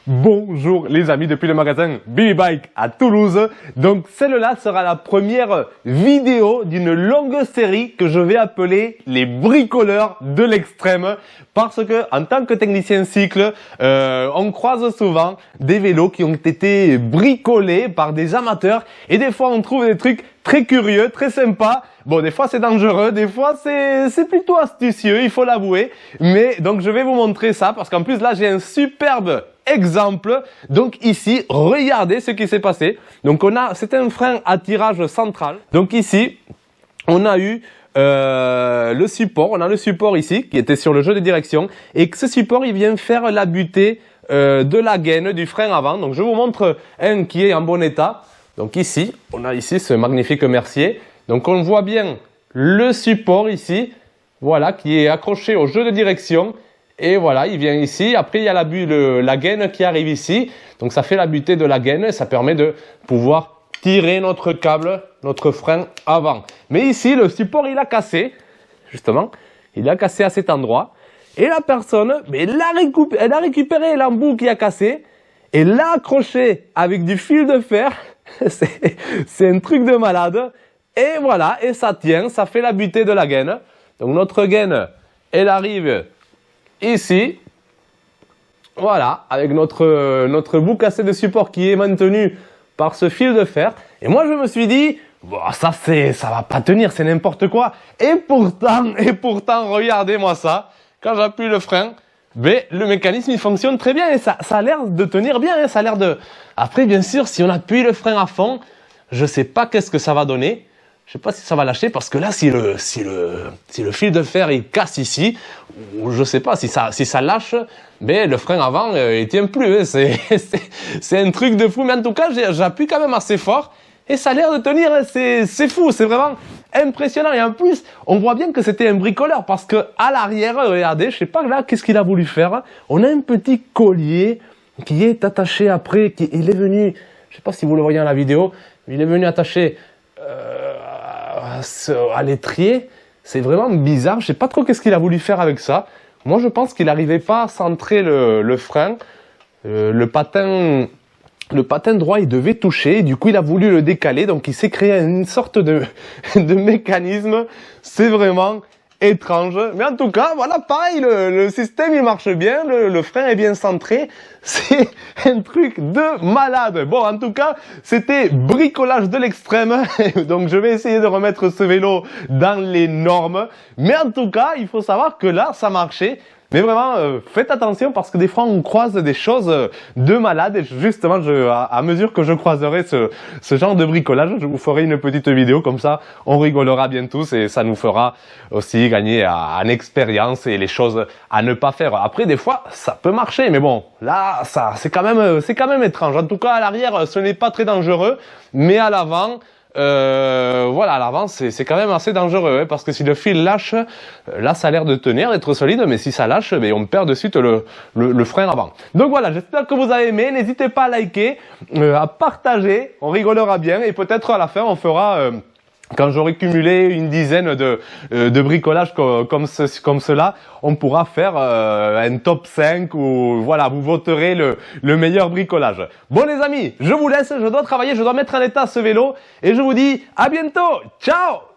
Bonjour les amis depuis le magasin Baby Bike à Toulouse. Donc celle-là sera la première vidéo d'une longue série que je vais appeler les bricoleurs de l'extrême. Parce que en tant que technicien cycle, on croise souvent des vélos qui ont été bricolés par des amateurs. Et des fois on trouve des trucs très curieux, très sympas. Bon, des fois c'est dangereux, des fois c'est plutôt astucieux, il faut l'avouer. Mais donc je vais vous montrer ça parce qu'en plus là j'ai un superbe exemple. Donc ici, regardez ce qui s'est passé. Donc c'est un frein à tirage central. Donc ici, on a eu le support. On a le support ici qui était sur le jeu de direction et que ce support il vient faire la butée de la gaine du frein avant. Donc je vous montre un qui est en bon état. Donc ici, on a ici ce magnifique Mercier. Donc on voit bien le support ici, voilà, qui est accroché au jeu de direction. Et voilà, il vient ici. Après, il y a la gaine qui arrive ici. Donc ça fait la butée de la gaine et ça permet de pouvoir tirer notre câble, notre frein avant. Mais ici, le support, il a cassé. Justement, il a cassé à cet endroit. Et la personne, elle a récupéré l'embout qui a cassé et l'a accroché avec du fil de fer. C'est un truc de malade. Et voilà, et ça tient, ça fait la butée de la gaine. Donc notre gaine, elle arrive ici. Voilà, avec notre bout cassé de support qui est maintenu par ce fil de fer. Et moi je me suis dit, bon, ça va pas tenir, c'est n'importe quoi. Et pourtant, regardez-moi ça. Quand j'appuie le frein, le mécanisme il fonctionne très bien et ça a l'air de tenir bien. Hein, ça a l'air de. Après, bien sûr, si on appuie le frein à fond, je sais pas qu'est-ce que ça va donner. Je sais pas si ça va lâcher parce que là, si le fil de fer il casse ici, je sais pas si ça lâche, le frein avant il tient plus. Hein, c'est un truc de fou. Mais en tout cas, j'appuie quand même assez fort et ça a l'air de tenir. Hein, c'est fou, c'est vraiment impressionnant. Et en plus, on voit bien que c'était un bricoleur parce que à l'arrière, regardez, je sais pas là qu'est-ce qu'il a voulu faire. On a un petit collier qui est attaché après, il est venu, je sais pas si vous le voyez dans la vidéo, il est venu attacher à l'étrier. C'est vraiment bizarre, je sais pas trop qu'est-ce qu'il a voulu faire avec ça. Moi je pense qu'il n'arrivait pas à centrer le frein. Le patin droit il devait toucher, du coup il a voulu le décaler, donc il s'est créé une sorte de mécanisme. C'est vraiment étrange, mais en tout cas voilà, pareil, le système il marche bien, le frein est bien centré, c'est un truc de malade. Bon, en tout cas c'était bricolage de l'extrême. Donc je vais essayer de remettre ce vélo dans les normes, mais en tout cas il faut savoir que là ça marchait. Mais vraiment, faites attention parce que des fois on croise des choses de malade et justement, à mesure que je croiserai ce genre de bricolage, je vous ferai une petite vidéo comme ça, on rigolera bien tous et ça nous fera aussi gagner en expérience et les choses à ne pas faire. Après, des fois, ça peut marcher, mais bon, là, c'est quand même étrange. En tout cas, à l'arrière, ce n'est pas très dangereux, mais à l'avant, voilà, à l'avant c'est quand même assez dangereux hein, parce que si le fil lâche, là ça a l'air de tenir, d'être solide, mais si ça lâche, on perd de suite le frein avant. Donc voilà, j'espère que vous avez aimé, n'hésitez pas à liker, à partager, on rigolera bien et peut-être à la fin on fera quand j'aurai cumulé une dizaine de bricolages comme cela, on pourra faire un top 5 où voilà, vous voterez le meilleur bricolage. Bon les amis, je vous laisse, je dois travailler, je dois mettre en état ce vélo et je vous dis à bientôt. Ciao!